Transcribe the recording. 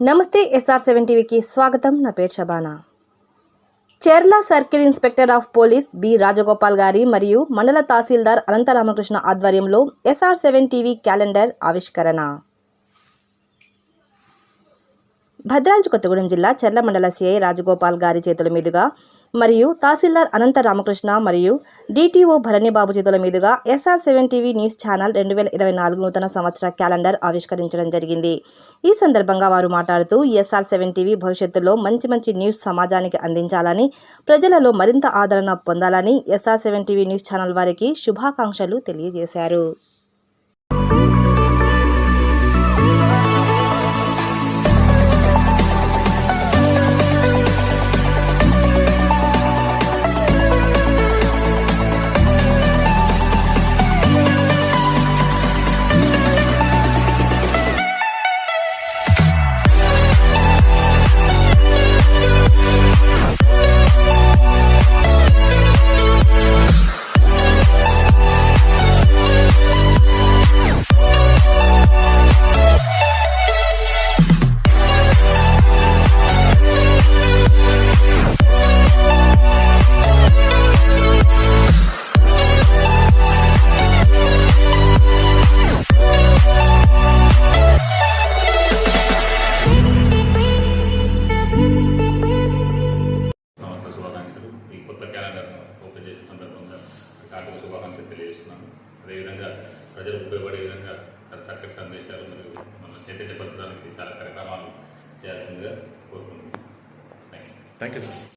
నమస్తే SR7 టీవీకి స్వాగతం. నా పేరు Shabana. Cherla circle inspector of police B Rajagopal గారి మరియు మండల తహసీల్దార్ అనంతరామకృష్ణ ఆధ్వర్యంలో SR7 టీవీ క్యాలెండర్ ఆవిష్కరణ. భద్రాద్రి కొత్తగూడెం జిల్లా చెర్ల మండల సిఐ రాజగోపాల్ గారి చేతుల మీదుగా మరియు తహసీల్దార్ అనంత రామకృష్ణ మరియు DTO భరణిబాబు చేతుల మీదుగా SR7 టీవీ న్యూస్ ఛానల్ 2024 నూతన సంవత్సర క్యాలెండర్ ఆవిష్కరించడం జరిగింది. ఈ సందర్భంగా వారు మాట్లాడుతూ SR7 టీవీ భవిష్యత్తులో మంచి న్యూస్ సమాజానికి అందించాలని, ప్రజలలో మరింత ఆదరణ పొందాలని SR7 టీవీ న్యూస్ ఛానల్ వారికి శుభాకాంక్షలు తెలియజేశారు. కార్తీక శుభాకాంక్షలు తెలియజేస్తున్నాను. అదేవిధంగా ప్రజలకు ఉపయోగపడే విధంగా చాలా చక్కటి సందేశాలు మరియు మనం చైతన్యపరచడానికి చాలా కార్యక్రమాలు చేయాల్సిందిగా కోరుకుంటున్నాను. Thank you sir.